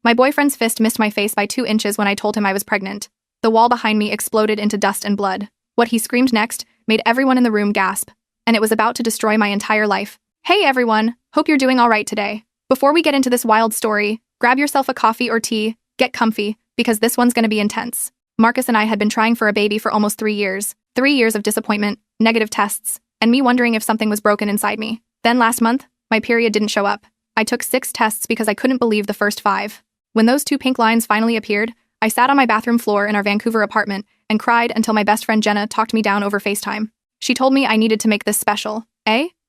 My boyfriend's fist missed my face by 2 inches when I told him I was pregnant. The wall behind me exploded into dust and blood. What he screamed next made everyone in the room gasp, and it was about to destroy my entire life. Hey everyone, hope you're doing all right today. Before we get into this wild story, grab yourself a coffee or tea, get comfy, because this one's gonna be intense. Marcus and I had been trying for a baby for almost 3 years. 3 years of disappointment, negative tests, and me wondering if something was broken inside me. Then last month, my period didn't show up. I took 6 tests because I couldn't believe the first 5. When those 2 pink lines finally appeared, I sat on my bathroom floor in our Vancouver apartment and cried until my best friend Jenna talked me down over FaceTime. She told me I needed to make this special.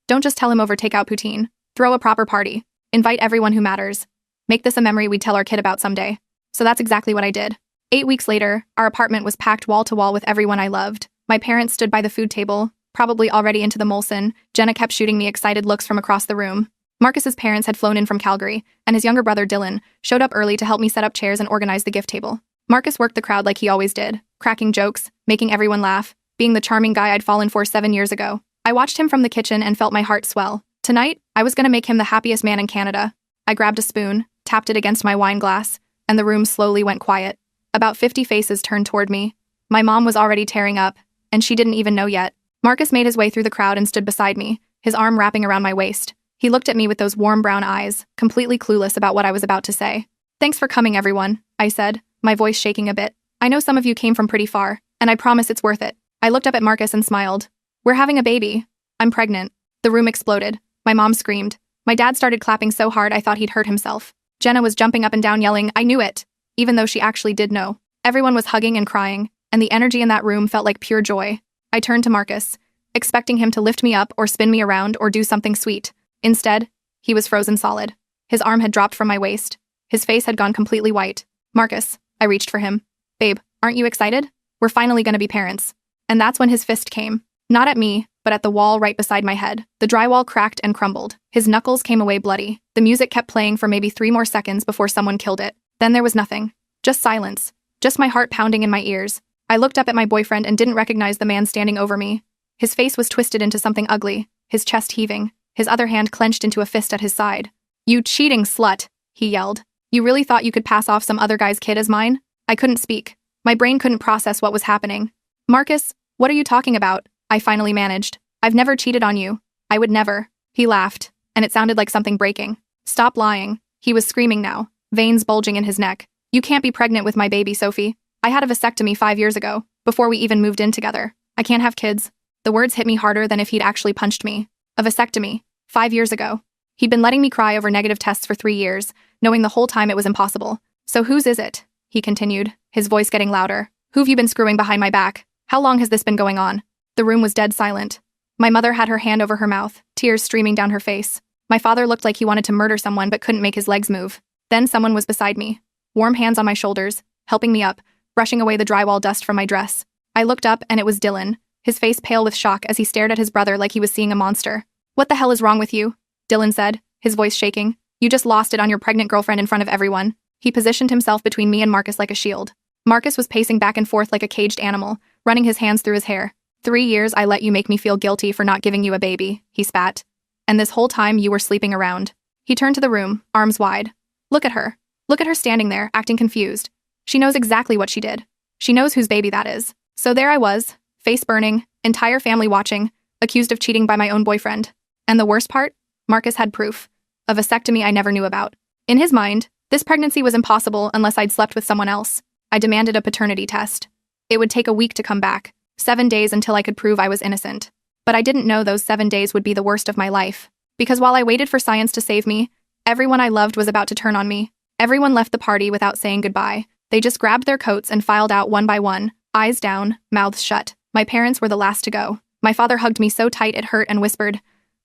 Don't just tell him over takeout poutine. Throw a proper party. Invite everyone who matters. Make this a memory we'd tell our kid about someday. So that's exactly what I did. 8 weeks later, our apartment was packed wall to wall with everyone I loved. My parents stood by the food table, probably already into the Molson. Jenna kept shooting me excited looks from across the room. Marcus's parents had flown in from Calgary, and his younger brother Dylan showed up early to help me set up chairs and organize the gift table. Marcus worked the crowd like he always did, cracking jokes, making everyone laugh, being the charming guy I'd fallen for 7 years ago. I watched him from the kitchen and felt my heart swell. Tonight, I was gonna make him the happiest man in Canada. I grabbed a spoon, tapped it against my wine glass, and the room slowly went quiet. About 50 faces turned toward me. My mom was already tearing up, and she didn't even know yet. Marcus made his way through the crowd and stood beside me, his arm wrapping around my waist. He looked at me with those warm brown eyes, completely clueless about what I was about to say. "Thanks for coming, everyone," I said, my voice shaking a bit. "I know some of you came from pretty far, and I promise it's worth it." I looked up at Marcus and smiled. "We're having a baby. I'm pregnant." The room exploded. My mom screamed. My dad started clapping so hard I thought he'd hurt himself. Jenna was jumping up and down yelling, "I knew it," even though she actually did know. Everyone was hugging and crying, and the energy in that room felt like pure joy. I turned to Marcus, expecting him to lift me up or spin me around or do something sweet. Instead, he was frozen solid. His arm had dropped from my waist. His face had gone completely white. "Marcus," I reached for him. "Babe, aren't you excited? We're finally gonna be parents." And that's when his fist came. Not at me, but at the wall right beside my head. The drywall cracked and crumbled. His knuckles came away bloody. The music kept playing for maybe 3 more seconds before someone killed it. Then there was nothing. Just silence. Just my heart pounding in my ears. I looked up at my boyfriend and didn't recognize the man standing over me. His face was twisted into something ugly, his chest heaving, his other hand clenched into a fist at his side. "You cheating slut," he yelled. "You really thought you could pass off some other guy's kid as mine?" I couldn't speak. My brain couldn't process what was happening. "Marcus, what are you talking about?" I finally managed. "I've never cheated on you. I would never." He laughed, and it sounded like something breaking. "Stop lying." He was screaming now, veins bulging in his neck. "You can't be pregnant with my baby, Sophie. I had a vasectomy 5 years ago, before we even moved in together. I can't have kids." The words hit me harder than if he'd actually punched me. A vasectomy. 5 years ago. He'd been letting me cry over negative tests for 3 years, knowing the whole time it was impossible. "So whose is it?" he continued, his voice getting louder. "Who've you been screwing behind my back? How long has this been going on?" The room was dead silent. My mother had her hand over her mouth, tears streaming down her face. My father looked like he wanted to murder someone but couldn't make his legs move. Then someone was beside me, warm hands on my shoulders, helping me up, brushing away the drywall dust from my dress. I looked up and it was Dylan, his face pale with shock as he stared at his brother like he was seeing a monster. "What the hell is wrong with you?" Dylan said, his voice shaking. "You just lost it on your pregnant girlfriend in front of everyone." He positioned himself between me and Marcus like a shield. Marcus was pacing back and forth like a caged animal, running his hands through his hair. "3 years I let you make me feel guilty for not giving you a baby," he spat. "And this whole time you were sleeping around." He turned to the room, arms wide. Look at her. Look at her standing there, acting confused. She knows exactly what she did. She knows whose baby that is. So there I was, face burning, entire family watching, accused of cheating by my own boyfriend. And the worst part? Marcus had proof. A vasectomy I never knew about. In his mind, this pregnancy was impossible unless I'd slept with someone else. I demanded a paternity test. It would take a week to come back, 7 days until I could prove I was innocent. But I didn't know those 7 days would be the worst of my life. Because while I waited for science to save me, everyone I loved was about to turn on me. Everyone left the party without saying goodbye. They just grabbed their coats and filed out one by one, eyes down, mouths shut. My parents were the last to go. My father hugged me so tight it hurt and whispered,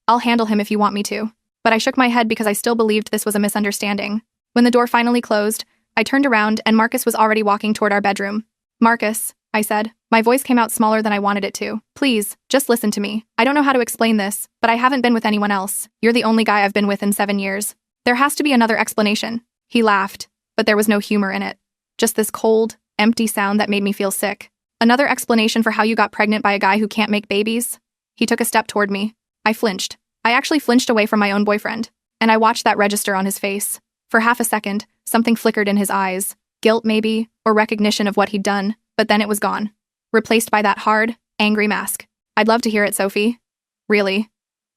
"I'll handle him if you want me to." But I shook my head because I still believed this was a misunderstanding. When the door finally closed, I turned around and Marcus was already walking toward our bedroom. "Marcus," I said. My voice came out smaller than I wanted it to. "Please, just listen to me. I don't know how to explain this, but I haven't been with anyone else. You're the only guy I've been with in 7 years. There has to be another explanation." He laughed, but there was no humor in it. Just this cold, empty sound that made me feel sick. "Another explanation for how you got pregnant by a guy who can't make babies?" He took a step toward me. I flinched. I actually flinched away from my own boyfriend, and I watched that register on his face. For half a second, something flickered in his eyes. Guilt, maybe, or recognition of what he'd done, but then it was gone. Replaced by that hard, angry mask. I'd love to hear it, Sophie. Really?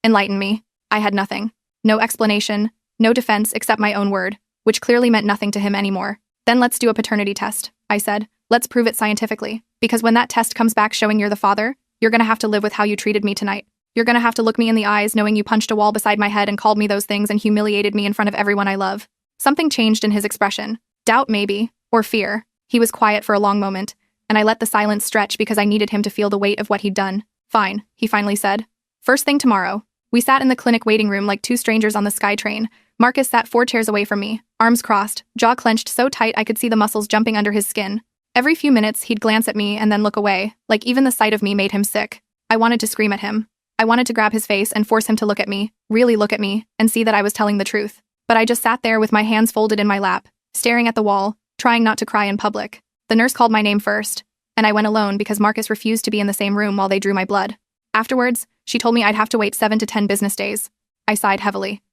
Enlighten me. I had nothing. No explanation, no defense except my own word, which clearly meant nothing to him anymore. Then let's do a paternity test, I said. Let's prove it scientifically, because when that test comes back showing you're the father, you're gonna have to live with how you treated me tonight. You're gonna have to look me in the eyes knowing you punched a wall beside my head and called me those things and humiliated me in front of everyone I love. Something changed in his expression. Doubt, maybe, or fear. He was quiet for a long moment, and I let the silence stretch because I needed him to feel the weight of what he'd done. Fine, he finally said. First thing tomorrow. We sat in the clinic waiting room like two strangers on the SkyTrain. Marcus sat 4 chairs away from me, arms crossed, jaw clenched so tight I could see the muscles jumping under his skin. Every few minutes, he'd glance at me and then look away, like even the sight of me made him sick. I wanted to scream at him. I wanted to grab his face and force him to look at me, really look at me, and see that I was telling the truth. But I just sat there with my hands folded in my lap, staring at the wall, trying not to cry in public. The nurse called my name first, and I went alone because Marcus refused to be in the same room while they drew my blood. Afterwards, she told me I'd have to wait 7 to 10 business days. I sighed heavily.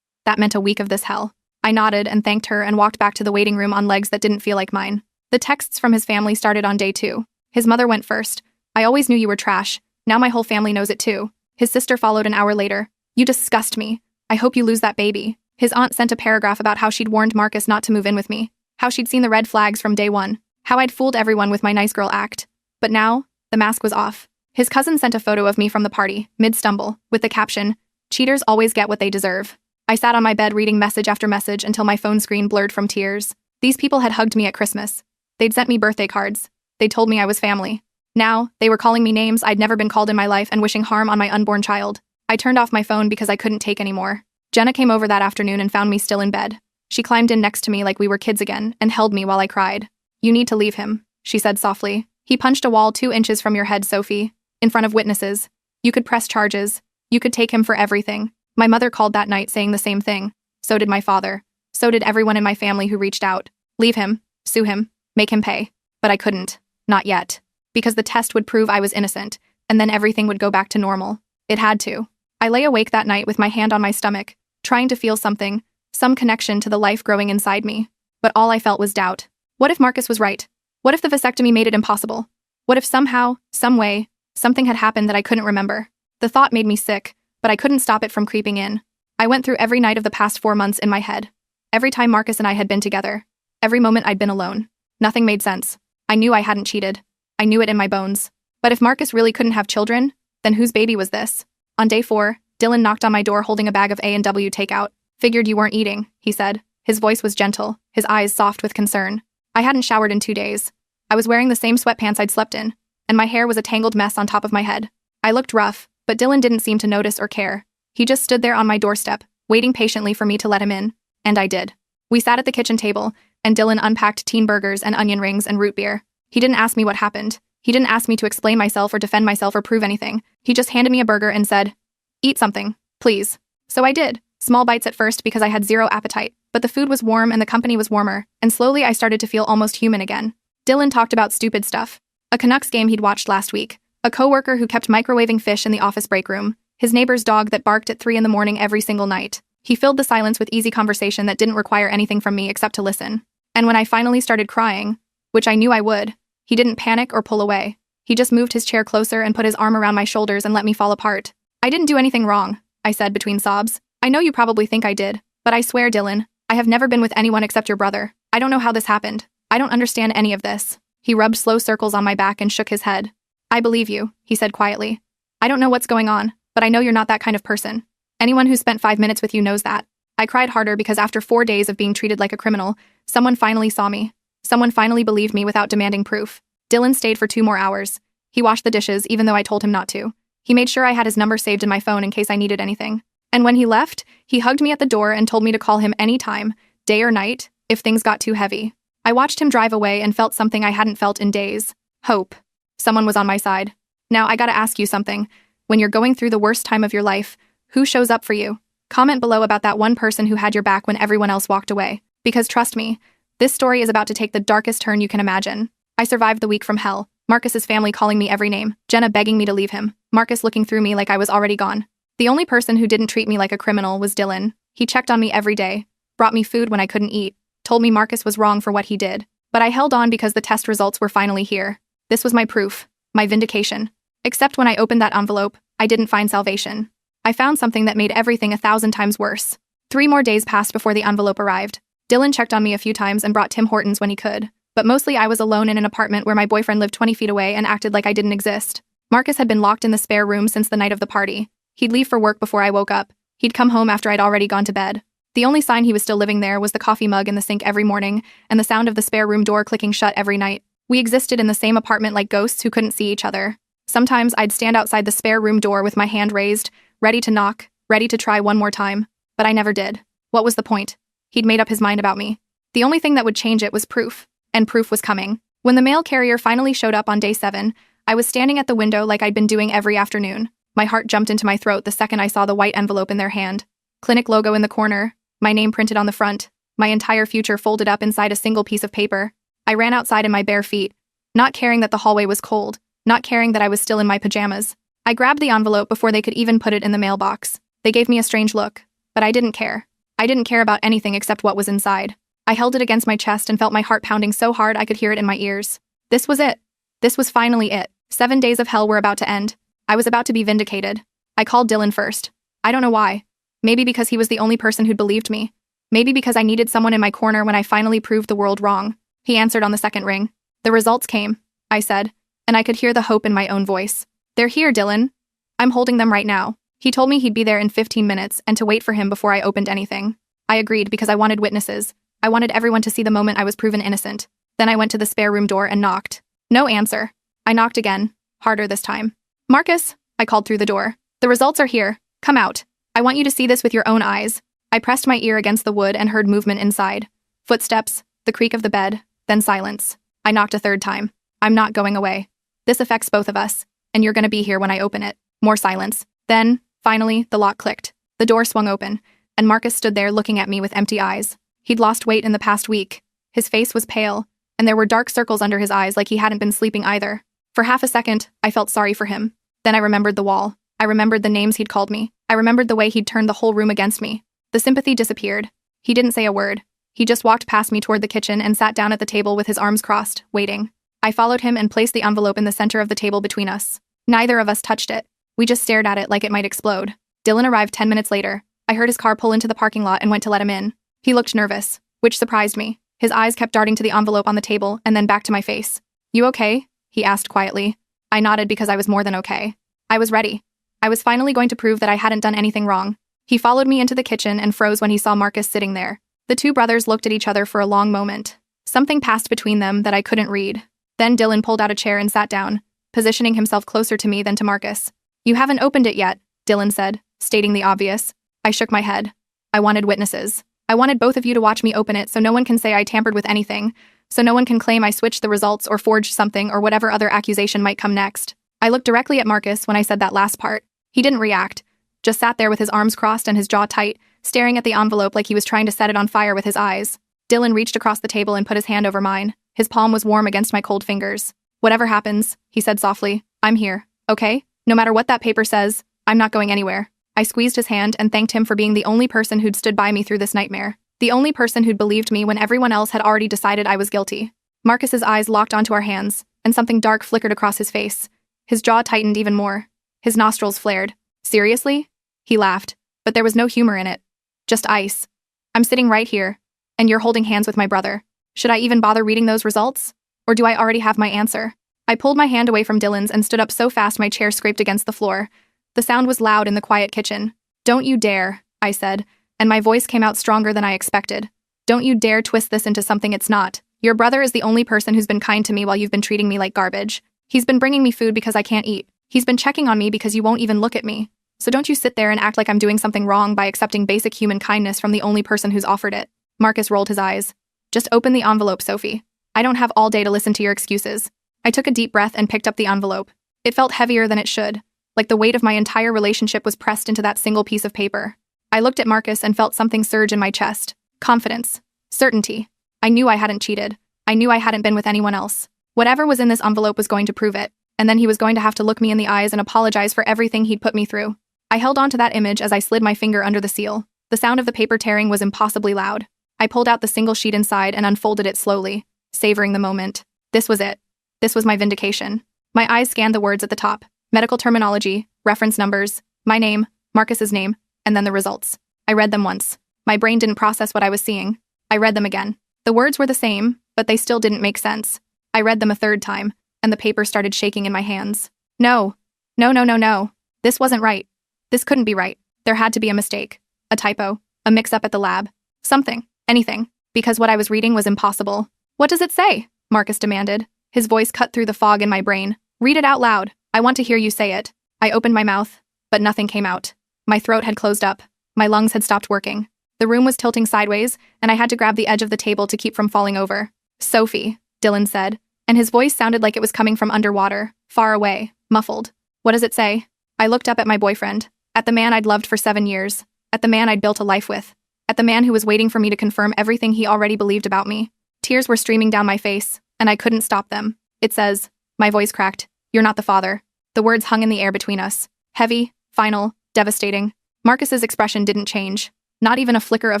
That meant a week of this hell. I nodded and thanked her and walked back to the waiting room on legs that didn't feel like mine. The texts from his family started on day 2. His mother went first. I always knew you were trash. Now my whole family knows it too. His sister followed an hour later. You disgust me. I hope you lose that baby. His aunt sent a paragraph about how she'd warned Marcus not to move in with me. How she'd seen the red flags from day 1. How I'd fooled everyone with my nice girl act. But now, the mask was off. His cousin sent a photo of me from the party, mid-stumble, with the caption, "Cheaters always get what they deserve." I sat on my bed reading message after message until my phone screen blurred from tears. These people had hugged me at Christmas. They'd sent me birthday cards. They'd told me I was family. Now, they were calling me names I'd never been called in my life and wishing harm on my unborn child. I turned off my phone because I couldn't take anymore. Jenna came over that afternoon and found me still in bed. She climbed in next to me like we were kids again and held me while I cried. You need to leave him, she said softly. He punched a wall 2 inches from your head, Sophie. In front of witnesses. You could press charges. You could take him for everything. My mother called that night saying the same thing. So did my father. So did everyone in my family who reached out. Leave him. Sue him. Make him pay. But I couldn't. Not yet. Because the test would prove I was innocent, and then everything would go back to normal. It had to. I lay awake that night with my hand on my stomach, trying to feel something, some connection to the life growing inside me. But all I felt was doubt. What if Marcus was right? What if the vasectomy made it impossible? What if somehow, some way, something had happened that I couldn't remember? The thought made me sick, but I couldn't stop it from creeping in. I went through every night of the past 4 months in my head. Every time Marcus and I had been together. Every moment I'd been alone. Nothing made sense. I knew I hadn't cheated. I knew it in my bones. But if Marcus really couldn't have children, then whose baby was this? On day 4, Dylan knocked on my door holding a bag of A&W takeout. Figured you weren't eating, he said. His voice was gentle, his eyes soft with concern. I hadn't showered in 2 days. I was wearing the same sweatpants I'd slept in, and my hair was a tangled mess on top of my head. I looked rough, but Dylan didn't seem to notice or care. He just stood there on my doorstep, waiting patiently for me to let him in. And I did. We sat at the kitchen table, and Dylan unpacked teen burgers and onion rings and root beer. He didn't ask me what happened. He didn't ask me to explain myself or defend myself or prove anything. He just handed me a burger and said, "Eat something, please." So I did. Small bites at first because I had zero appetite, but the food was warm and the company was warmer, and slowly I started to feel almost human again. Dylan talked about stupid stuff. A Canucks game he'd watched last week, a coworker who kept microwaving fish in the office break room, his neighbor's dog that barked at 3 in the morning every single night. He filled the silence with easy conversation that didn't require anything from me except to listen. And when I finally started crying, which I knew I would, he didn't panic or pull away. He just moved his chair closer and put his arm around my shoulders and let me fall apart. "I didn't do anything wrong," I said between sobs. "I know you probably think I did, but I swear, Dylan, I have never been with anyone except your brother. I don't know how this happened. I don't understand any of this." He rubbed slow circles on my back and shook his head. "I believe you," he said quietly. "I don't know what's going on, but I know you're not that kind of person. Anyone who spent 5 minutes with you knows that." I cried harder because after 4 days of being treated like a criminal, someone finally saw me. Someone finally believed me without demanding proof. Dylan stayed for 2 more hours. He washed the dishes even though I told him not to. He made sure I had his number saved in my phone in case I needed anything. And when he left, he hugged me at the door and told me to call him any time, day or night, if things got too heavy. I watched him drive away and felt something I hadn't felt in days. Hope. Someone was on my side. Now I gotta ask you something. When you're going through the worst time of your life, who shows up for you? Comment below about that one person who had your back when everyone else walked away. Because trust me, this story is about to take the darkest turn you can imagine. I survived the week from hell. Marcus's family calling me every name. Jenna begging me to leave him. Marcus looking through me like I was already gone. The only person who didn't treat me like a criminal was Dylan. He checked on me every day. brought me food when I couldn't eat, told me Marcus was wrong for what he did. But I held on because the test results were finally here. This was my proof, my vindication. Except when I opened that envelope, I didn't find salvation. I found something that made everything 1,000 times worse. 3 more days passed before the envelope arrived. Dylan checked on me a few times and brought Tim Hortons when he could. But mostly I was alone in an apartment where my boyfriend lived 20 feet away and acted like I didn't exist. Marcus had been locked in the spare room since the night of the party. He'd leave for work before I woke up. He'd come home after I'd already gone to bed. The only sign he was still living there was the coffee mug in the sink every morning and the sound of the spare room door clicking shut every night. We existed in the same apartment like ghosts who couldn't see each other. Sometimes I'd stand outside the spare room door with my hand raised, ready to knock, ready to try one more time. But I never did. What was the point? He'd made up his mind about me. The only thing that would change it was proof. And proof was coming. When the mail carrier finally showed up on day 7, I was standing at the window like I'd been doing every afternoon. My heart jumped into my throat the second I saw the white envelope in their hand. Clinic logo in the corner, my name printed on the front, my entire future folded up inside a single piece of paper. I ran outside in my bare feet, not caring that the hallway was cold, not caring that I was still in my pajamas. I grabbed the envelope before they could even put it in the mailbox. They gave me a strange look, but I didn't care. I didn't care about anything except what was inside. I held it against my chest and felt my heart pounding so hard I could hear it in my ears. This was it. This was finally it. 7 days of hell were about to end. I was about to be vindicated. I called Dylan first. I don't know why. Maybe because he was the only person who'd believed me. Maybe because I needed someone in my corner when I finally proved the world wrong. He answered on the second ring. The results came, I said, and I could hear the hope in my own voice. They're here, Dylan. I'm holding them right now. He told me he'd be there in 15 minutes and to wait for him before I opened anything. I agreed because I wanted witnesses. I wanted everyone to see the moment I was proven innocent. Then I went to the spare room door and knocked. No answer. I knocked again, harder this time. Marcus, I called through the door. The results are here. Come out. I want you to see this with your own eyes. I pressed my ear against the wood and heard movement inside. Footsteps, the creak of the bed, then silence. I knocked a third time. I'm not going away. This affects both of us, and you're gonna be here when I open it. More silence. Then, finally, the lock clicked. The door swung open, and Marcus stood there looking at me with empty eyes. He'd lost weight in the past week. His face was pale, and there were dark circles under his eyes like he hadn't been sleeping either. For half a second, I felt sorry for him. Then I remembered the wall. I remembered the names he'd called me. I remembered the way he'd turned the whole room against me. The sympathy disappeared. He didn't say a word. He just walked past me toward the kitchen and sat down at the table with his arms crossed, waiting. I followed him and placed the envelope in the center of the table between us. Neither of us touched it. We just stared at it like it might explode. Dylan arrived 10 minutes later. I heard his car pull into the parking lot and went to let him in. He looked nervous, which surprised me. His eyes kept darting to the envelope on the table and then back to my face. You okay? He asked quietly. I nodded because I was more than okay. I was ready. I was finally going to prove that I hadn't done anything wrong. He followed me into the kitchen and froze when he saw Marcus sitting there. The two brothers looked at each other for a long moment. Something passed between them that I couldn't read. Then Dylan pulled out a chair and sat down, positioning himself closer to me than to Marcus. You haven't opened it yet, Dylan said, stating the obvious. I shook my head. I wanted witnesses. I wanted both of you to watch me open it so no one can say I tampered with anything, so no one can claim I switched the results or forged something or whatever other accusation might come next. I looked directly at Marcus when I said that last part. He didn't react, just sat there with his arms crossed and his jaw tight, staring at the envelope like he was trying to set it on fire with his eyes. Dylan reached across the table and put his hand over mine. His palm was warm against my cold fingers. Whatever happens, he said softly, I'm here, okay? No matter what that paper says, I'm not going anywhere. I squeezed his hand and thanked him for being the only person who'd stood by me through this nightmare. The only person who'd believed me when everyone else had already decided I was guilty. Marcus's eyes locked onto our hands, and something dark flickered across his face. His jaw tightened even more. His nostrils flared. Seriously? He laughed, but there was no humor in it. Just ice. I'm sitting right here, and you're holding hands with my brother. Should I even bother reading those results? Or do I already have my answer? I pulled my hand away from Dylan's and stood up so fast my chair scraped against the floor. The sound was loud in the quiet kitchen. Don't you dare, I said, and my voice came out stronger than I expected. Don't you dare twist this into something it's not. Your brother is the only person who's been kind to me while you've been treating me like garbage. He's been bringing me food because I can't eat. He's been checking on me because you won't even look at me. So don't you sit there and act like I'm doing something wrong by accepting basic human kindness from the only person who's offered it. Marcus rolled his eyes. Just open the envelope, Sophie. I don't have all day to listen to your excuses. I took a deep breath and picked up the envelope. It felt heavier than it should, like the weight of my entire relationship was pressed into that single piece of paper. I looked at Marcus and felt something surge in my chest. Confidence. Certainty. I knew I hadn't cheated. I knew I hadn't been with anyone else. Whatever was in this envelope was going to prove it, and then he was going to have to look me in the eyes and apologize for everything he'd put me through. I held on to that image as I slid my finger under the seal. The sound of the paper tearing was impossibly loud. I pulled out the single sheet inside and unfolded it slowly, savoring the moment. This was it. This was my vindication. My eyes scanned the words at the top. Medical terminology, reference numbers, my name, Marcus's name, and then the results. I read them once. My brain didn't process what I was seeing. I read them again. The words were the same, but they still didn't make sense. I read them a third time, and the paper started shaking in my hands. No. No, no, no, no. This wasn't right. This couldn't be right. There had to be a mistake. A typo. A mix-up at the lab. Something. Anything. Because what I was reading was impossible. What does it say? Marcus demanded. His voice cut through the fog in my brain. Read it out loud. I want to hear you say it. I opened my mouth, but nothing came out. My throat had closed up. My lungs had stopped working. The room was tilting sideways, and I had to grab the edge of the table to keep from falling over. Sophie, Dylan said, and his voice sounded like it was coming from underwater, far away, muffled. What does it say? I looked up at my boyfriend, at the man I'd loved for 7 years, at the man I'd built a life with, at the man who was waiting for me to confirm everything he already believed about me. Tears were streaming down my face, and I couldn't stop them. It says, my voice cracked, you're not the father. The words hung in the air between us. Heavy, final, devastating. Marcus's expression didn't change. Not even a flicker of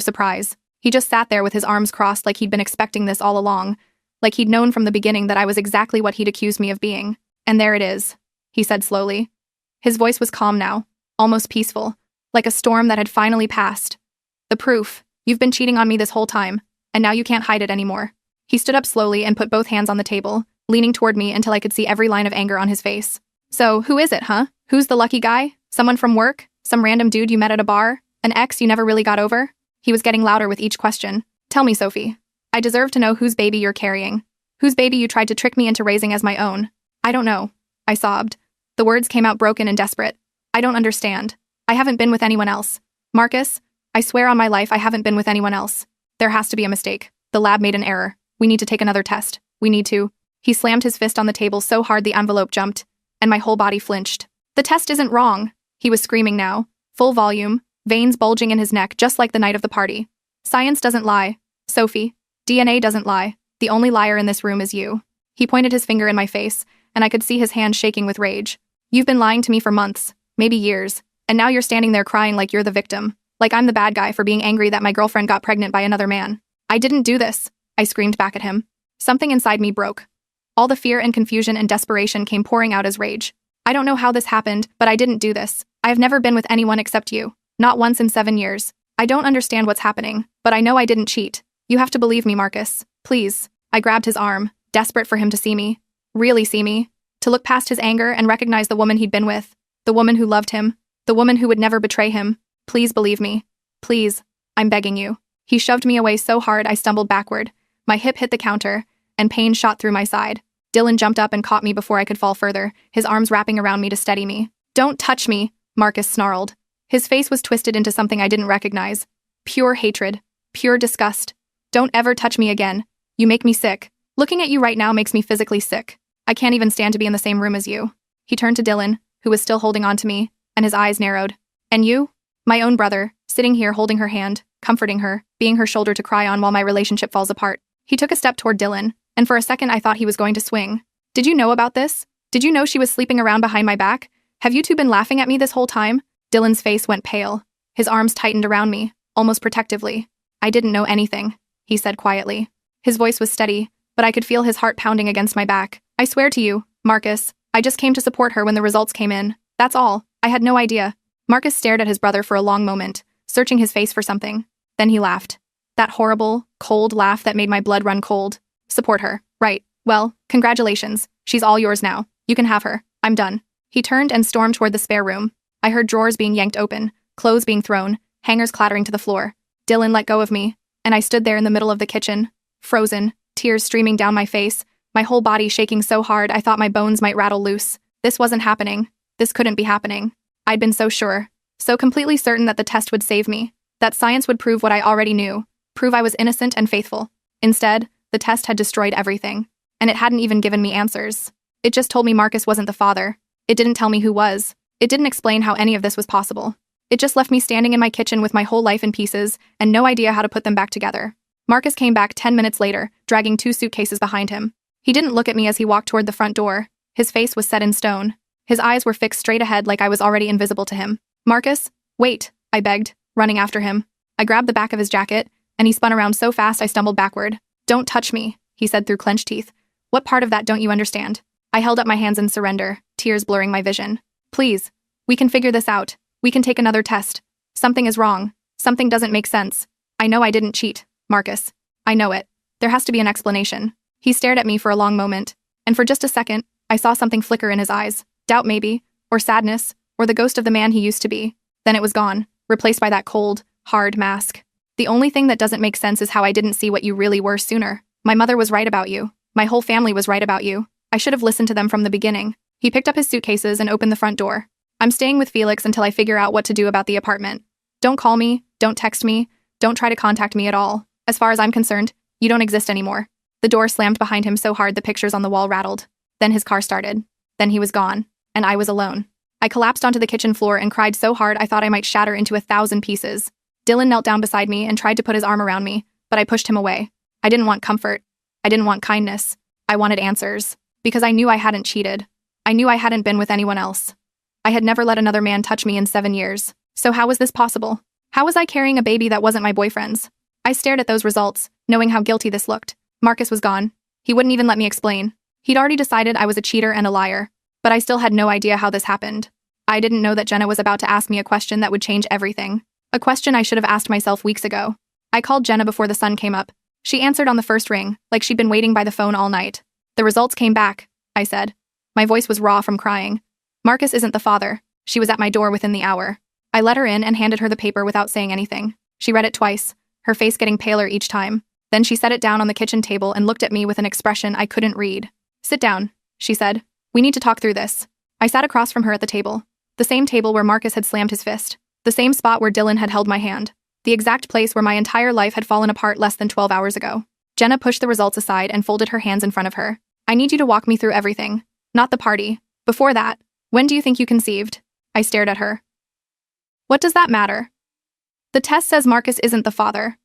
surprise. He just sat there with his arms crossed like he'd been expecting this all along, like he'd known from the beginning that I was exactly what he'd accused me of being. And there it is, he said slowly. His voice was calm now, almost peaceful, like a storm that had finally passed. The proof. You've been cheating on me this whole time, and now you can't hide it anymore. He stood up slowly and put both hands on the table, leaning toward me until I could see every line of anger on his face. So, who is it, huh? Who's the lucky guy? Someone from work? Some random dude you met at a bar? An ex you never really got over? He was getting louder with each question. Tell me, Sophie. I deserve to know whose baby you're carrying. Whose baby you tried to trick me into raising as my own. I don't know. I sobbed. The words came out broken and desperate. I don't understand. I haven't been with anyone else. Marcus, I swear on my life I haven't been with anyone else. There has to be a mistake. The lab made an error. We need to take another test. We need to. He slammed his fist on the table so hard the envelope jumped, and my whole body flinched. The test isn't wrong. He was screaming now, full volume, veins bulging in his neck just like the night of the party. Science doesn't lie. Sophie, DNA doesn't lie. The only liar in this room is you. He pointed his finger in my face, and I could see his hand shaking with rage. You've been lying to me for months, maybe years, and now you're standing there crying like you're the victim, like I'm the bad guy for being angry that my girlfriend got pregnant by another man. I didn't do this, I screamed back at him. Something inside me broke. All the fear and confusion and desperation came pouring out as rage. I don't know how this happened, but I didn't do this. I've never been with anyone except you. Not once in 7 years. I don't understand what's happening, but I know I didn't cheat. You have to believe me, Marcus. Please. I grabbed his arm, desperate for him to see me. Really see me. To look past his anger and recognize the woman he'd been with. The woman who loved him. The woman who would never betray him. Please believe me. Please. I'm begging you. He shoved me away so hard I stumbled backward. My hip hit the counter, and pain shot through my side. Dylan jumped up and caught me before I could fall further, his arms wrapping around me to steady me. Don't touch me, Marcus snarled. His face was twisted into something I didn't recognize. Pure hatred. Pure disgust. Don't ever touch me again. You make me sick. Looking at you right now makes me physically sick. I can't even stand to be in the same room as you. He turned to Dylan, who was still holding on to me, and his eyes narrowed. And you? My own brother, sitting here holding her hand, comforting her, being her shoulder to cry on while my relationship falls apart. He took a step toward Dylan, and for a second I thought he was going to swing. Did you know about this? Did you know she was sleeping around behind my back? Have you two been laughing at me this whole time? Dylan's face went pale. His arms tightened around me, almost protectively. I didn't know anything, he said quietly. His voice was steady, but I could feel his heart pounding against my back. I swear to you, Marcus, I just came to support her when the results came in. That's all. I had no idea. Marcus stared at his brother for a long moment, searching his face for something. Then he laughed. That horrible, cold laugh that made my blood run cold. Support her. Right. Well, congratulations. She's all yours now. You can have her. I'm done. He turned and stormed toward the spare room. I heard drawers being yanked open, clothes being thrown, hangers clattering to the floor. Dylan let go of me, and I stood there in the middle of the kitchen, frozen, tears streaming down my face, my whole body shaking so hard I thought my bones might rattle loose. This wasn't happening. This couldn't be happening. I'd been so sure, so completely certain that the test would save me, that science would prove what I already knew, prove I was innocent and faithful. Instead, the test had destroyed everything, and it hadn't even given me answers. It just told me Marcus wasn't the father. It didn't tell me who was. It didn't explain how any of this was possible. It just left me standing in my kitchen with my whole life in pieces and no idea how to put them back together. Marcus came back 10 minutes later, dragging 2 suitcases behind him. He didn't look at me as he walked toward the front door. His face was set in stone. His eyes were fixed straight ahead like I was already invisible to him. Marcus, wait, I begged, running after him. I grabbed the back of his jacket, and he spun around so fast I stumbled backward. "Don't touch me," he said through clenched teeth. "What part of that don't you understand?" I held up my hands in surrender, tears blurring my vision. "Please. We can figure this out. We can take another test. Something is wrong. Something doesn't make sense. I know I didn't cheat, Marcus. I know it. There has to be an explanation." He stared at me for a long moment, and for just a second, I saw something flicker in his eyes. Doubt maybe, or sadness, or the ghost of the man he used to be. Then it was gone, replaced by that cold, hard mask. "The only thing that doesn't make sense is how I didn't see what you really were sooner. My mother was right about you. My whole family was right about you. I should have listened to them from the beginning." He picked up his suitcases and opened the front door. "I'm staying with Felix until I figure out what to do about the apartment. Don't call me, don't text me, don't try to contact me at all. As far as I'm concerned, you don't exist anymore." The door slammed behind him so hard the pictures on the wall rattled. Then his car started. Then he was gone. And I was alone. I collapsed onto the kitchen floor and cried so hard I thought I might shatter into 1,000 pieces. Dylan knelt down beside me and tried to put his arm around me, but I pushed him away. I didn't want comfort. I didn't want kindness. I wanted answers. Because I knew I hadn't cheated. I knew I hadn't been with anyone else. I had never let another man touch me in 7 years. So how was this possible? How was I carrying a baby that wasn't my boyfriend's? I stared at those results, knowing how guilty this looked. Marcus was gone. He wouldn't even let me explain. He'd already decided I was a cheater and a liar. But I still had no idea how this happened. I didn't know that Jenna was about to ask me a question that would change everything. A question I should have asked myself weeks ago. I called Jenna before the sun came up. She answered on the first ring, like she'd been waiting by the phone all night. "The results came back," I said. My voice was raw from crying. "Marcus isn't the father." She was at my door within the hour. I let her in and handed her the paper without saying anything. She read it twice, her face getting paler each time. Then she set it down on the kitchen table and looked at me with an expression I couldn't read. "Sit down," she said. "We need to talk through this." I sat across from her at the table. The same table where Marcus had slammed his fist. The same spot where Dylan had held my hand. The exact place where my entire life had fallen apart less than 12 hours ago. Jenna pushed the results aside and folded her hands in front of her. "I need you to walk me through everything. Not the party. Before that, when do you think you conceived?" I stared at her. "What does that matter? The test says Marcus isn't the father.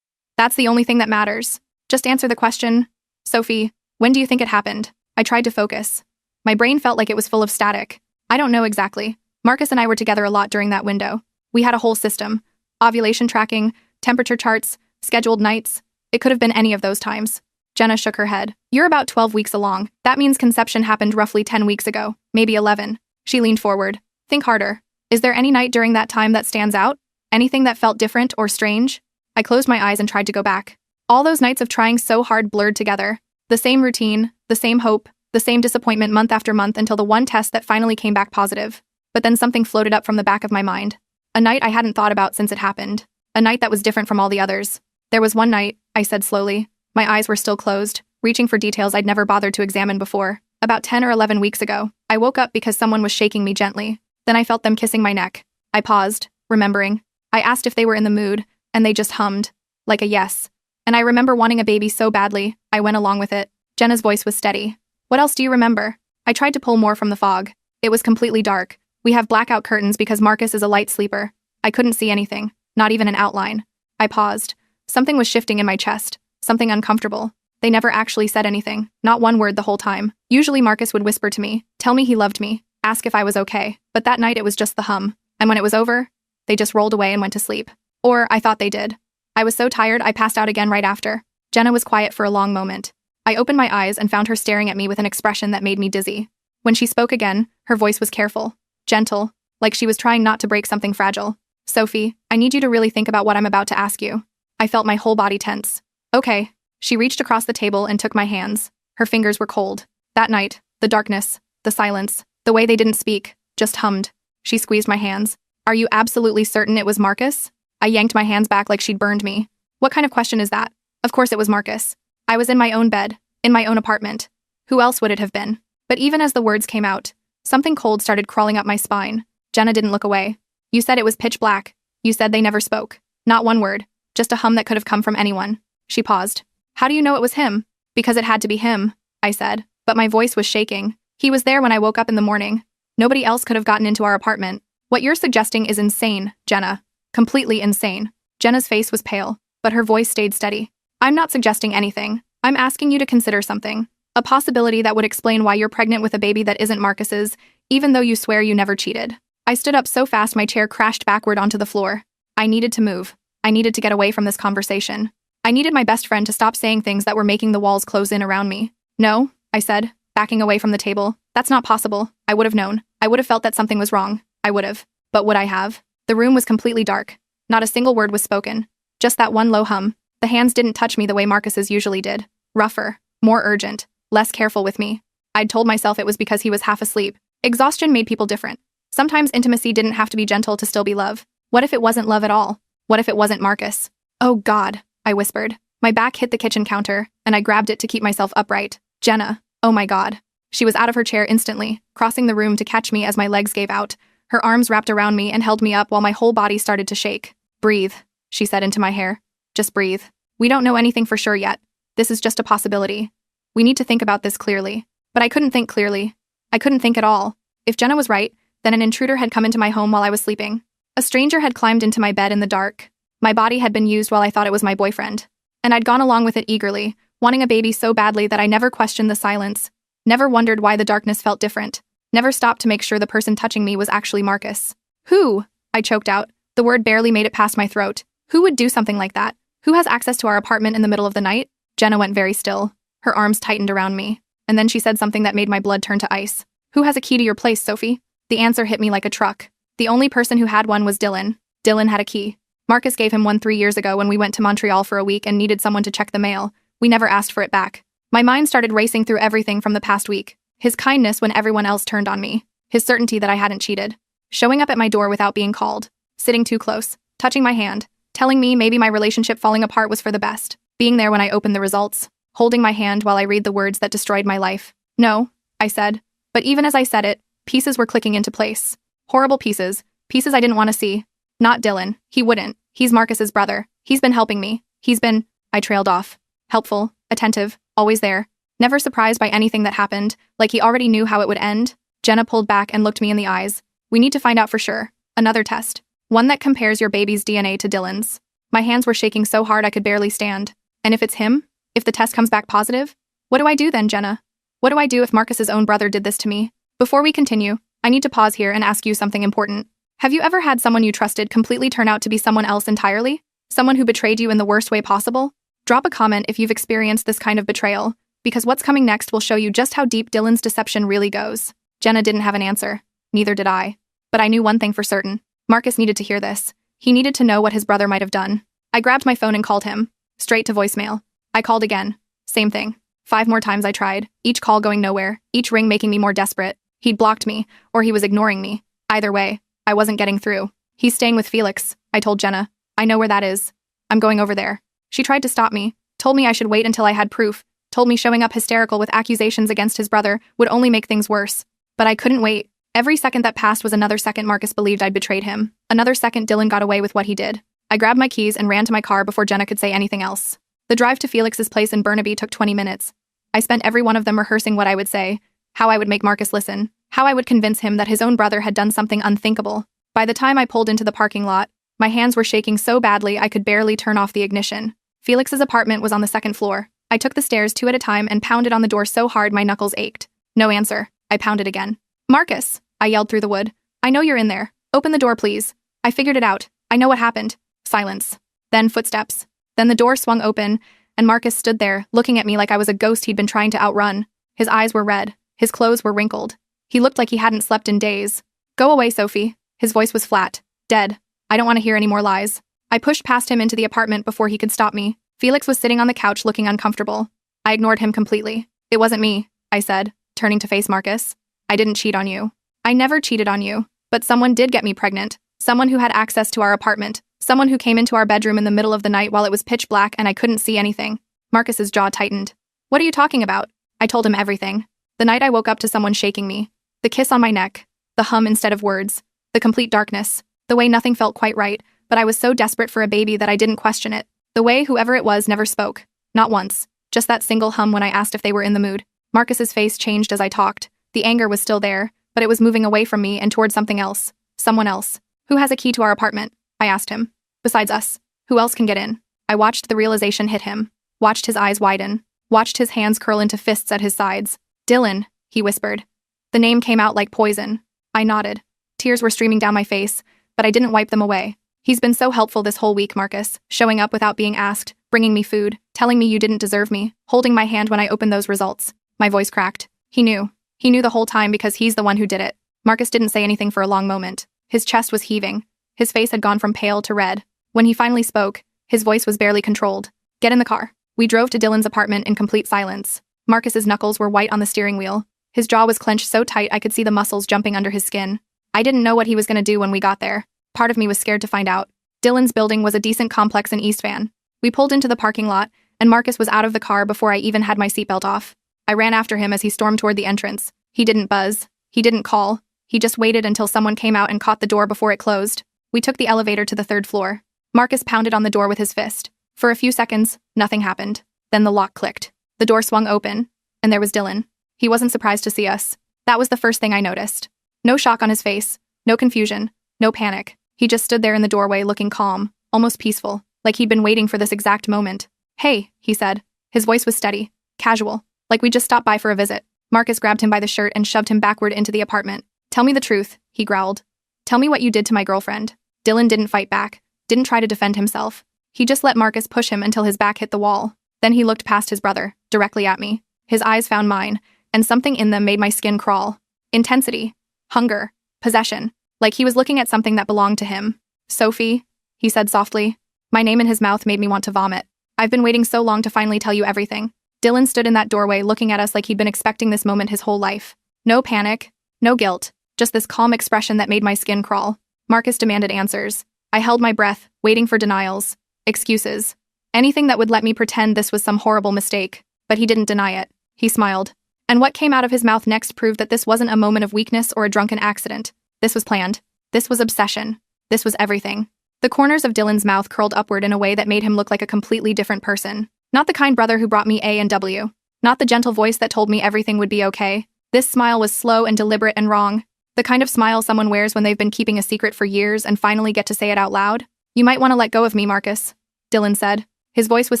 That's the only thing that matters. Just answer the question. Sophie, when do you think it happened?" I tried to focus. My brain felt like it was full of static. "I don't know exactly. Marcus and I were together a lot during that window. We had a whole system. Ovulation tracking, temperature charts, scheduled nights. It could have been any of those times." Jenna shook her head. "You're about 12 weeks along. That means conception happened roughly 10 weeks ago, maybe 11. She leaned forward. "Think harder. Is there any night during that time that stands out? Anything that felt different or strange?" I closed my eyes and tried to go back. All those nights of trying so hard blurred together. The same routine, the same hope, the same disappointment month after month until the one test that finally came back positive. But then something floated up from the back of my mind. A night I hadn't thought about since it happened. A night that was different from all the others. "There was one night," I said slowly. My eyes were still closed, reaching for details I'd never bothered to examine before. "About 10 or 11 weeks ago, I woke up because someone was shaking me gently. Then I felt them kissing my neck. I paused, remembering. I asked if they were in the mood, and they just hummed. Like a yes. And I remember wanting a baby so badly, I went along with it." Jenna's voice was steady. "What else do you remember?" I tried to pull more from the fog. It was completely dark. We have blackout curtains because Marcus is a light sleeper. I couldn't see anything, not even an outline. I paused. Something was shifting in my chest, something uncomfortable. They never actually said anything, not one word the whole time. Usually Marcus would whisper to me, tell me he loved me, ask if I was okay. But that night it was just the hum. And when it was over, they just rolled away and went to sleep. Or I thought they did. I was so tired I passed out again right after. Jenna was quiet for a long moment. I opened my eyes and found her staring at me with an expression that made me dizzy. When she spoke again, her voice was careful, gentle, like she was trying not to break something fragile. "Sophie, I need you to really think about what I'm about to ask you." I felt my whole body tense. "Okay." She reached across the table and took my hands. Her fingers were cold. That night, the darkness, the silence, the way they didn't speak, just hummed. She squeezed my hands. "Are you absolutely certain it was Marcus?" I yanked my hands back like she'd burned me. What kind of question is that? Of course it was Marcus. I was in my own bed, in my own apartment. Who else would it have been? But even as the words came out, something cold started crawling up my spine. Jenna didn't look away. "You said it was pitch black. You said they never spoke. Not one word. Just a hum that could have come from anyone." She paused. "How do you know it was him?" "Because it had to be him," I said, but my voice was shaking. "He was there when I woke up in the morning. Nobody else could have gotten into our apartment. What you're suggesting is insane, Jenna. Completely insane." Jenna's face was pale, but her voice stayed steady. "I'm not suggesting anything. I'm asking you to consider something. A possibility that would explain why you're pregnant with a baby that isn't Marcus's, even though you swear you never cheated." I stood up so fast my chair crashed backward onto the floor. I needed to move. I needed to get away from this conversation. I needed my best friend to stop saying things that were making the walls close in around me. No, I said, backing away from the table. That's not possible. I would have known. I would have felt that something was wrong. I would have. But would I have? The room was completely dark. Not a single word was spoken. Just that one low hum. The hands didn't touch me the way Marcus's usually did. Rougher, more urgent, less careful with me. I'd told myself it was because he was half asleep. Exhaustion made people different. Sometimes intimacy didn't have to be gentle to still be love. What if it wasn't love at all? What if it wasn't Marcus? Oh God, I whispered. My back hit the kitchen counter, and I grabbed it to keep myself upright. Jenna, oh my God. She was out of her chair instantly, crossing the room to catch me as my legs gave out. Her arms wrapped around me and held me up while my whole body started to shake. Breathe, she said into my hair. Just breathe. We don't know anything for sure yet. This is just a possibility. We need to think about this clearly. But I couldn't think clearly. I couldn't think at all. If Jenna was right, then an intruder had come into my home while I was sleeping. A stranger had climbed into my bed in the dark. My body had been used while I thought it was my boyfriend. And I'd gone along with it eagerly, wanting a baby so badly that I never questioned the silence, never wondered why the darkness felt different, never stopped to make sure the person touching me was actually Marcus. Who? I choked out. The word barely made it past my throat. Who would do something like that? Who has access to our apartment in the middle of the night? Jenna went very still. Her arms tightened around me. And then she said something that made my blood turn to ice. Who has a key to your place, Sophie? The answer hit me like a truck. The only person who had one was Dylan. Dylan had a key. Marcus gave him one 3 years ago when we went to Montreal for a week and needed someone to check the mail. We never asked for it back. My mind started racing through everything from the past week. His kindness when everyone else turned on me. His certainty that I hadn't cheated. Showing up at my door without being called. Sitting too close. Touching my hand. Telling me maybe my relationship falling apart was for the best. Being there when I opened the results. Holding my hand while I read the words that destroyed my life. No, I said. But even as I said it, pieces were clicking into place. Horrible pieces. Pieces I didn't want to see. Not Dylan. He wouldn't. He's Marcus's brother. He's been helping me. He's been... I trailed off. Helpful. Attentive. Always there. Never surprised by anything that happened, like he already knew how it would end. Jenna pulled back and looked me in the eyes. We need to find out for sure. Another test. One that compares your baby's DNA to Dylan's. My hands were shaking so hard I could barely stand. And if it's him? If the test comes back positive? What do I do then, Jenna? What do I do if Marcus's own brother did this to me? Before we continue, I need to pause here and ask you something important. Have you ever had someone you trusted completely turn out to be someone else entirely? Someone who betrayed you in the worst way possible? Drop a comment if you've experienced this kind of betrayal, because what's coming next will show you just how deep Dylan's deception really goes. Jenna didn't have an answer. Neither did I. But I knew one thing for certain. Marcus needed to hear this. He needed to know what his brother might have done. I grabbed my phone and called him. Straight to voicemail. I called again. Same thing. 5 more times I tried, each call going nowhere, each ring making me more desperate. He'd blocked me, or he was ignoring me. Either way, I wasn't getting through. He's staying with Felix, I told Jenna. I know where that is. I'm going over there. She tried to stop me, told me I should wait until I had proof, told me showing up hysterical with accusations against his brother would only make things worse. But I couldn't wait. Every second that passed was another second Marcus believed I'd betrayed him. Another second Dylan got away with what he did. I grabbed my keys and ran to my car before Jenna could say anything else. The drive to Felix's place in Burnaby took 20 minutes. I spent every one of them rehearsing what I would say, how I would make Marcus listen, how I would convince him that his own brother had done something unthinkable. By the time I pulled into the parking lot, my hands were shaking so badly I could barely turn off the ignition. Felix's apartment was on the 2nd floor. I took the stairs 2 at a time and pounded on the door so hard my knuckles ached. No answer. I pounded again. Marcus, I yelled through the wood. I know you're in there. Open the door, please. I figured it out. I know what happened. Silence. Then footsteps. Then the door swung open, and Marcus stood there, looking at me like I was a ghost he'd been trying to outrun. His eyes were red. His clothes were wrinkled. He looked like he hadn't slept in days. Go away, Sophie. His voice was flat. Dead. I don't want to hear any more lies. I pushed past him into the apartment before he could stop me. Felix was sitting on the couch looking uncomfortable. I ignored him completely. It wasn't me, I said, turning to face Marcus. I didn't cheat on you. I never cheated on you. But someone did get me pregnant. Someone who had access to our apartment. Someone who came into our bedroom in the middle of the night while it was pitch black and I couldn't see anything. Marcus's jaw tightened. What are you talking about? I told him everything. The night I woke up to someone shaking me. The kiss on my neck. The hum instead of words. The complete darkness. The way nothing felt quite right, but I was so desperate for a baby that I didn't question it. The way whoever it was never spoke. Not once. Just that single hum when I asked if they were in the mood. Marcus's face changed as I talked. The anger was still there, but it was moving away from me and toward something else. Someone else. Who has a key to our apartment? I asked him. Besides us. Who else can get in? I watched the realization hit him. Watched his eyes widen. Watched his hands curl into fists at his sides. Dylan, he whispered. The name came out like poison. I nodded. Tears were streaming down my face, but I didn't wipe them away. He's been so helpful this whole week, Marcus, showing up without being asked, bringing me food, telling me you didn't deserve me, holding my hand when I opened those results. My voice cracked. He knew. He knew the whole time because he's the one who did it. Marcus didn't say anything for a long moment. His chest was heaving. His face had gone from pale to red. When he finally spoke, his voice was barely controlled. Get in the car. We drove to Dylan's apartment in complete silence. Marcus's knuckles were white on the steering wheel. His jaw was clenched so tight I could see the muscles jumping under his skin. I didn't know what he was going to do when we got there. Part of me was scared to find out. Dylan's building was a decent complex in East Van. We pulled into the parking lot, and Marcus was out of the car before I even had my seatbelt off. I ran after him as he stormed toward the entrance. He didn't buzz. He didn't call. He just waited until someone came out and caught the door before it closed. We took the elevator to the 3rd floor. Marcus pounded on the door with his fist. For a few seconds, nothing happened. Then the lock clicked. The door swung open, and there was Dylan. He wasn't surprised to see us. That was the first thing I noticed. No shock on his face, no confusion, no panic. He just stood there in the doorway looking calm, almost peaceful, like he'd been waiting for this exact moment. "Hey," he said. His voice was steady, casual, like we just stopped by for a visit. Marcus grabbed him by the shirt and shoved him backward into the apartment. "Tell me the truth," he growled. "Tell me what you did to my girlfriend." Dylan didn't fight back, didn't try to defend himself. He just let Marcus push him until his back hit the wall. Then he looked past his brother, directly at me. His eyes found mine, and something in them made my skin crawl. Intensity, hunger, possession, like he was looking at something that belonged to him. "Sophie," he said softly. My name in his mouth made me want to vomit. "I've been waiting so long to finally tell you everything." Dylan stood in that doorway looking at us like he'd been expecting this moment his whole life. No panic, no guilt, just this calm expression that made my skin crawl. Marcus demanded answers. I held my breath, waiting for denials, excuses, anything that would let me pretend this was some horrible mistake. But he didn't deny it. He smiled. And what came out of his mouth next proved that this wasn't a moment of weakness or a drunken accident. This was planned. This was obsession. This was everything. The corners of Dylan's mouth curled upward in a way that made him look like a completely different person. Not the kind brother who brought me A and W. Not the gentle voice that told me everything would be okay. This smile was slow and deliberate and wrong. The kind of smile someone wears when they've been keeping a secret for years and finally get to say it out loud. "You might want to let go of me, Marcus," Dylan said. His voice was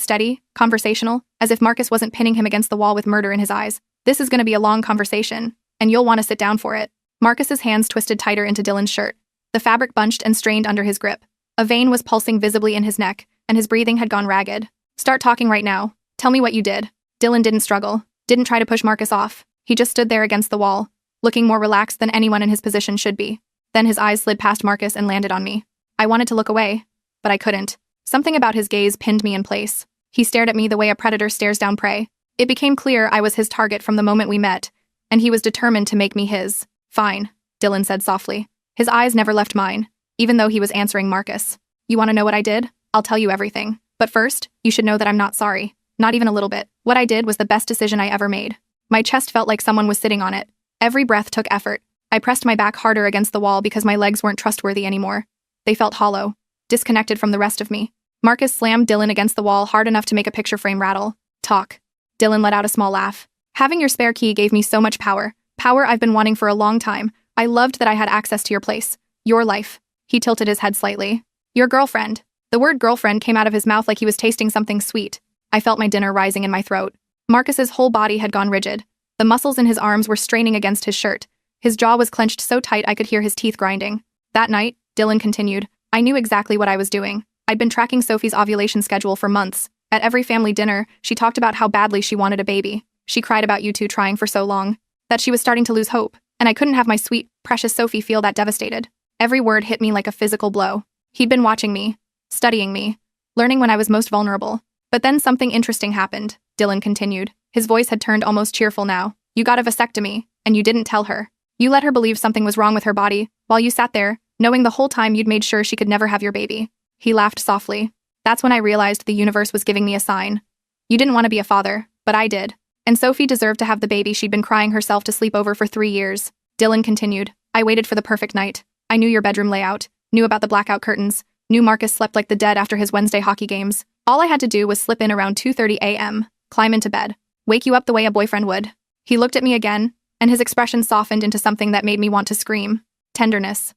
steady, conversational, as if Marcus wasn't pinning him against the wall with murder in his eyes. "This is going to be a long conversation, and you'll want to sit down for it." Marcus's hands twisted tighter into Dylan's shirt. The fabric bunched and strained under his grip. A vein was pulsing visibly in his neck, and his breathing had gone ragged. "Start talking right now. Tell me what you did." Dylan didn't struggle, didn't try to push Marcus off. He just stood there against the wall, looking more relaxed than anyone in his position should be. Then his eyes slid past Marcus and landed on me. I wanted to look away, but I couldn't. Something about his gaze pinned me in place. He stared at me the way a predator stares down prey. It became clear I was his target from the moment we met, and he was determined to make me his. "Fine," Dylan said softly. His eyes never left mine, even though he was answering Marcus. "You want to know what I did? I'll tell you everything. But first, you should know that I'm not sorry. Not even a little bit. What I did was the best decision I ever made." My chest felt like someone was sitting on it. Every breath took effort. I pressed my back harder against the wall because my legs weren't trustworthy anymore. They felt hollow, disconnected from the rest of me. Marcus slammed Dylan against the wall hard enough to make a picture frame rattle. "Talk." Dylan let out a small laugh. "Having your spare key gave me so much power. Power I've been wanting for a long time. I loved that I had access to your place. Your life." He tilted his head slightly. "Your girlfriend." The word girlfriend came out of his mouth like he was tasting something sweet. I felt my dinner rising in my throat. Marcus's whole body had gone rigid. The muscles in his arms were straining against his shirt. His jaw was clenched so tight I could hear his teeth grinding. That night, Dylan continued, I knew exactly what I was doing. I'd been tracking Sophie's ovulation schedule for months. At every family dinner, she talked about how badly she wanted a baby. She cried about you two trying for so long, that she was starting to lose hope, and I couldn't have my sweet, precious Sophie feel that devastated. Every word hit me like a physical blow. He'd been watching me, studying me, learning when I was most vulnerable. But then something interesting happened, Dylan continued. His voice had turned almost cheerful now. You got a vasectomy, and you didn't tell her. You let her believe something was wrong with her body, while you sat there, knowing the whole time you'd made sure she could never have your baby. He laughed softly. That's when I realized the universe was giving me a sign. You didn't want to be a father, but I did. And Sophie deserved to have the baby she'd been crying herself to sleep over for 3 years. Dylan continued. I waited for the perfect night. I knew your bedroom layout, knew about the blackout curtains, knew Marcus slept like the dead after his Wednesday hockey games. All I had to do was slip in around 2:30 a.m., climb into bed, wake you up the way a boyfriend would. He looked at me again, and his expression softened into something that made me want to scream. Tenderness.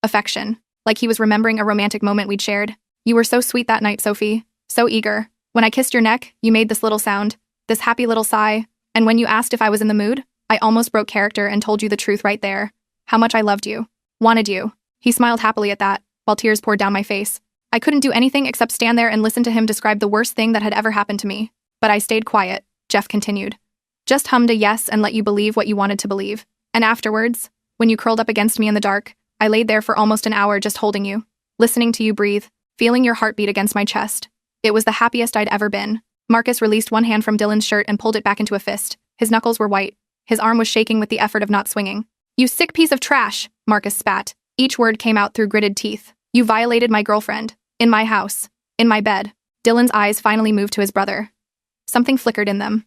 Affection. Like he was remembering a romantic moment we'd shared. You were so sweet that night, Sophie. So eager. When I kissed your neck, you made this little sound, this happy little sigh, and when you asked if I was in the mood, I almost broke character and told you the truth right there. How much I loved you. Wanted you. He smiled happily at that, while tears poured down my face. I couldn't do anything except stand there and listen to him describe the worst thing that had ever happened to me. But I stayed quiet, Jeff continued. Just hummed a yes and let you believe what you wanted to believe. And afterwards, when you curled up against me in the dark, I laid there for almost an hour just holding you, listening to you breathe, feeling your heartbeat against my chest. It was the happiest I'd ever been. Marcus released one hand from Dylan's shirt and pulled it back into a fist. His knuckles were white. His arm was shaking with the effort of not swinging. You sick piece of trash, Marcus spat. Each word came out through gritted teeth. You violated my girlfriend. In my house. In my bed. Dylan's eyes finally moved to his brother. Something flickered in them.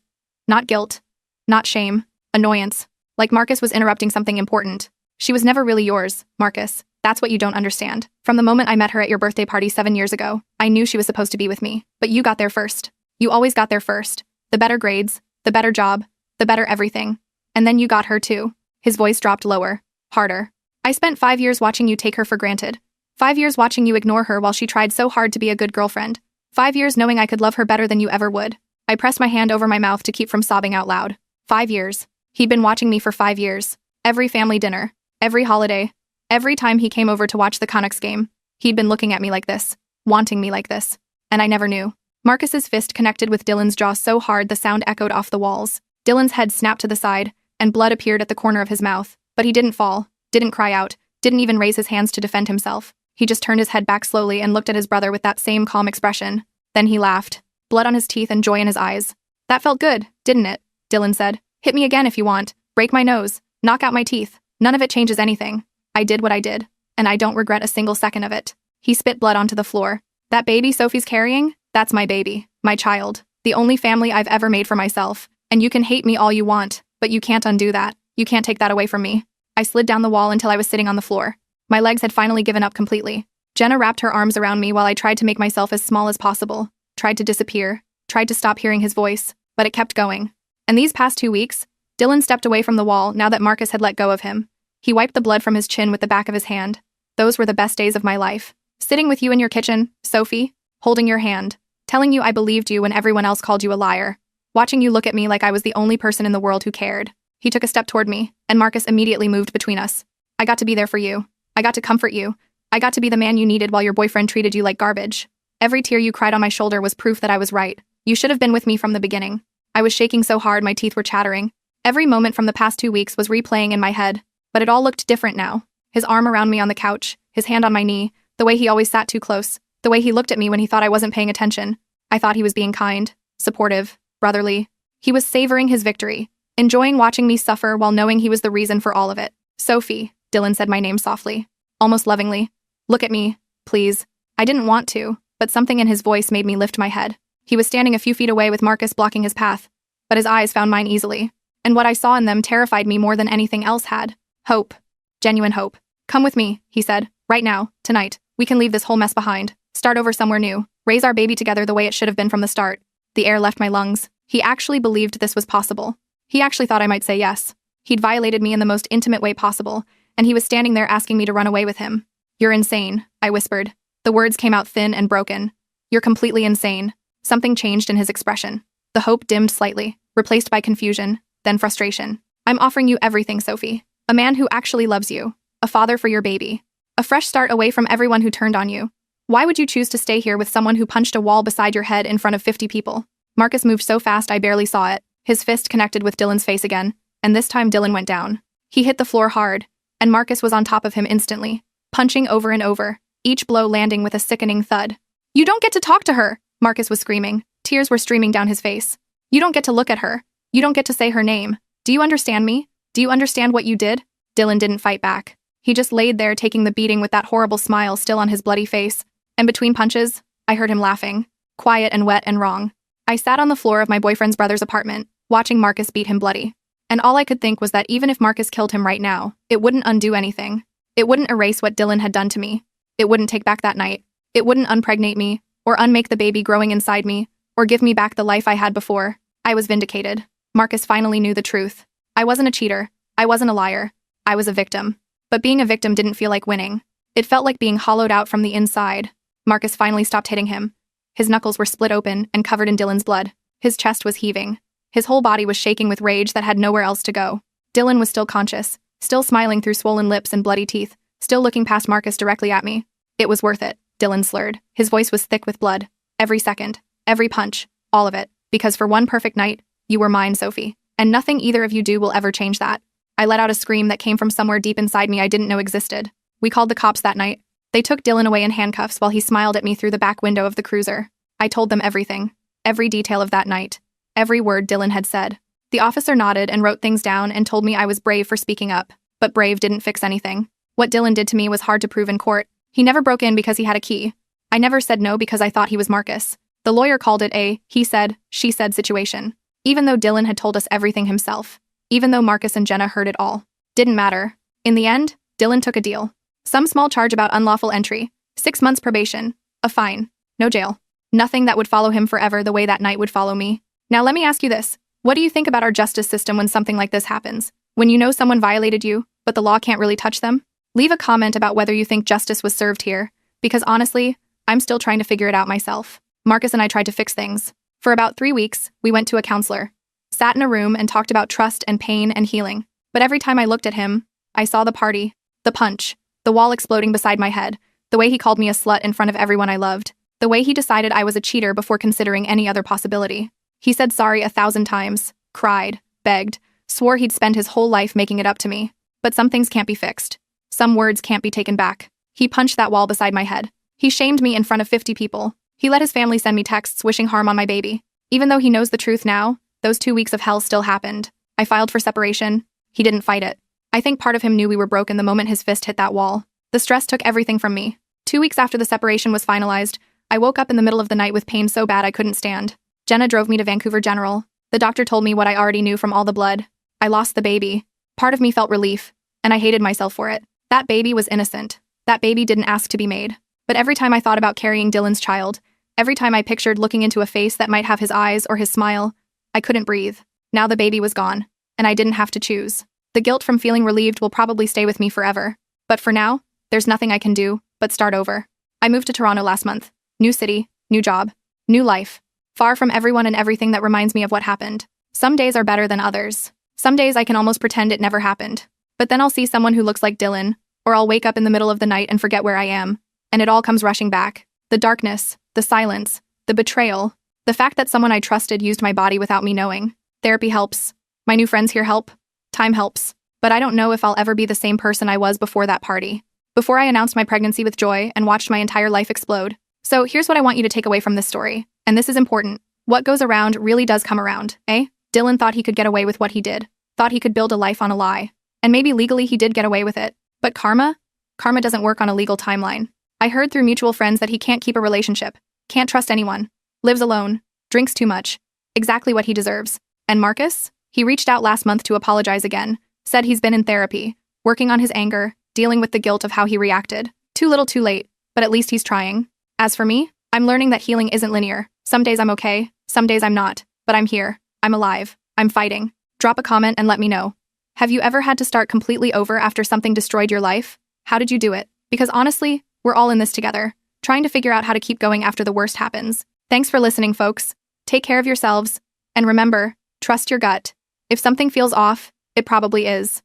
Not guilt. Not shame. Annoyance. Like Marcus was interrupting something important. She was never really yours, Marcus. That's what you don't understand. From the moment I met her at your birthday party 7 years ago, I knew she was supposed to be with me. But you got there first. You always got there first. The better grades, the better job, the better everything. And then you got her too. His voice dropped lower, harder. I spent 5 years watching you take her for granted. 5 years watching you ignore her while she tried so hard to be a good girlfriend. 5 years knowing I could love her better than you ever would. I pressed my hand over my mouth to keep from sobbing out loud. 5 years. He'd been watching me for 5 years. Every family dinner. Every holiday. Every time he came over to watch the Canucks game. He'd been looking at me like this. Wanting me like this. And I never knew. Marcus's fist connected with Dylan's jaw so hard the sound echoed off the walls. Dylan's head snapped to the side, and blood appeared at the corner of his mouth. But he didn't fall, didn't cry out, didn't even raise his hands to defend himself. He just turned his head back slowly and looked at his brother with that same calm expression. Then he laughed, blood on his teeth and joy in his eyes. That felt good, didn't it? Dylan said. Hit me again if you want. Break my nose. Knock out my teeth. None of it changes anything. I did what I did, and I don't regret a single second of it. He spit blood onto the floor. That baby Sophie's carrying? That's my baby. My child. The only family I've ever made for myself. And you can hate me all you want, but you can't undo that. You can't take that away from me. I slid down the wall until I was sitting on the floor. My legs had finally given up completely. Jenna wrapped her arms around me while I tried to make myself as small as possible, tried to disappear, tried to stop hearing his voice, but it kept going. And these past 2 weeks, Dylan stepped away from the wall now that Marcus had let go of him. He wiped the blood from his chin with the back of his hand. Those were the best days of my life. Sitting with you in your kitchen, Sophie, holding your hand, telling you I believed you when everyone else called you a liar, watching you look at me like I was the only person in the world who cared. He took a step toward me, and Marcus immediately moved between us. I got to be there for you. I got to comfort you. I got to be the man you needed while your boyfriend treated you like garbage. Every tear you cried on my shoulder was proof that I was right. You should have been with me from the beginning. I was shaking so hard my teeth were chattering. Every moment from the past 2 weeks was replaying in my head, but it all looked different now. His arm around me on the couch, his hand on my knee, the way he always sat too close, the way he looked at me when he thought I wasn't paying attention. I thought he was being kind, supportive, brotherly. He was savoring his victory, enjoying watching me suffer while knowing he was the reason for all of it. Sophie, Dylan said my name softly, almost lovingly. Look at me, please. I didn't want to, but something in his voice made me lift my head. He was standing a few feet away with Marcus blocking his path, but his eyes found mine easily, and what I saw in them terrified me more than anything else had. Hope. Genuine hope. Come with me, he said. Right now, tonight. We can leave this whole mess behind. Start over somewhere new. Raise our baby together the way it should have been from the start. The air left my lungs. He actually believed this was possible. He actually thought I might say yes. He'd violated me in the most intimate way possible, and he was standing there asking me to run away with him. You're insane, I whispered. The words came out thin and broken. You're completely insane. Something changed in his expression. The hope dimmed slightly, replaced by confusion, then frustration. I'm offering you everything, Sophie. A man who actually loves you. A father for your baby. A fresh start away from everyone who turned on you. Why would you choose to stay here with someone who punched a wall beside your head in front of 50 people? Marcus moved so fast I barely saw it. His fist connected with Dylan's face again, and this time Dylan went down. He hit the floor hard, and Marcus was on top of him instantly, punching over and over, each blow landing with a sickening thud. You don't get to talk to her, Marcus was screaming. Tears were streaming down his face. You don't get to look at her. You don't get to say her name. Do you understand me? Do you understand what you did? Dylan didn't fight back. He just laid there taking the beating with that horrible smile still on his bloody face, and between punches, I heard him laughing, quiet and wet and wrong. I sat on the floor of my boyfriend's brother's apartment, watching Marcus beat him bloody. And all I could think was that even if Marcus killed him right now, it wouldn't undo anything. It wouldn't erase what Dylan had done to me. It wouldn't take back that night. It wouldn't unpregnate me, or unmake the baby growing inside me, or give me back the life I had before. I was vindicated. Marcus finally knew the truth. I wasn't a cheater. I wasn't a liar. I was a victim. But being a victim didn't feel like winning. It felt like being hollowed out from the inside. Marcus finally stopped hitting him. His knuckles were split open and covered in Dylan's blood. His chest was heaving. His whole body was shaking with rage that had nowhere else to go. Dylan was still conscious, still smiling through swollen lips and bloody teeth, still looking past Marcus directly at me. It was worth it, Dylan slurred. His voice was thick with blood. Every second, every punch, all of it. Because for one perfect night, you were mine, Sophie. And nothing either of you do will ever change that. I let out a scream that came from somewhere deep inside me I didn't know existed. We called the cops that night. They took Dylan away in handcuffs while he smiled at me through the back window of the cruiser. I told them everything. Every detail of that night. Every word Dylan had said. The officer nodded and wrote things down and told me I was brave for speaking up. But brave didn't fix anything. What Dylan did to me was hard to prove in court. He never broke in because he had a key. I never said no because I thought he was Marcus. The lawyer called it a he said, she said situation. Even though Dylan had told us everything himself. Even though Marcus and Jenna heard it all. Didn't matter. In the end, Dylan took a deal. Some small charge about unlawful entry. 6 months probation. A fine. No jail. Nothing that would follow him forever the way that night would follow me. Now let me ask you this. What do you think about our justice system when something like this happens? When you know someone violated you, but the law can't really touch them? Leave a comment about whether you think justice was served here, because honestly, I'm still trying to figure it out myself. Marcus and I tried to fix things. For about 3 weeks, we went to a counselor. Sat in a room and talked about trust and pain and healing. But every time I looked at him, I saw the party, the punch, the wall exploding beside my head, the way he called me a slut in front of everyone I loved, the way he decided I was a cheater before considering any other possibility. He said sorry 1,000 times, cried, begged, swore he'd spend his whole life making it up to me. But some things can't be fixed. Some words can't be taken back. He punched that wall beside my head. He shamed me in front of 50 people. He let his family send me texts wishing harm on my baby. Even though he knows the truth now, those 2 weeks of hell still happened. I filed for separation. He didn't fight it. I think part of him knew we were broken the moment his fist hit that wall. The stress took everything from me. 2 weeks after the separation was finalized, I woke up in the middle of the night with pain so bad I couldn't stand. Jenna drove me to Vancouver General. The doctor told me what I already knew from all the blood. I lost the baby. Part of me felt relief, and I hated myself for it. That baby was innocent. That baby didn't ask to be made. But every time I thought about carrying Dylan's child, every time I pictured looking into a face that might have his eyes or his smile, I couldn't breathe. Now the baby was gone, and I didn't have to choose. The guilt from feeling relieved will probably stay with me forever. But for now, there's nothing I can do but start over. I moved to Toronto last month. New city, new job, new life. Far from everyone and everything that reminds me of what happened. Some days are better than others. Some days I can almost pretend it never happened. But then I'll see someone who looks like Dylan, or I'll wake up in the middle of the night and forget where I am. And it all comes rushing back. The darkness, the silence, the betrayal, the fact that someone I trusted used my body without me knowing. Therapy helps. My new friends here help. Time helps. But I don't know if I'll ever be the same person I was before that party. Before I announced my pregnancy with Joy and watched my entire life explode. So here's what I want you to take away from this story. And this is important. What goes around really does come around, eh? Dylan thought he could get away with what he did. Thought he could build a life on a lie. And maybe legally he did get away with it. But karma? Karma doesn't work on a legal timeline. I heard through mutual friends that he can't keep a relationship. Can't trust anyone. Lives alone. Drinks too much. Exactly what he deserves. And Marcus? He reached out last month to apologize again. Said he's been in therapy. Working on his anger. Dealing with the guilt of how he reacted. Too little too late. But at least he's trying. As for me, I'm learning that healing isn't linear. Some days I'm okay. Some days I'm not. But I'm here. I'm alive. I'm fighting. Drop a comment and let me know. Have you ever had to start completely over after something destroyed your life? How did you do it? Because honestly, we're all in this together, trying to figure out how to keep going after the worst happens. Thanks for listening, folks. Take care of yourselves. And remember, trust your gut. If something feels off, it probably is.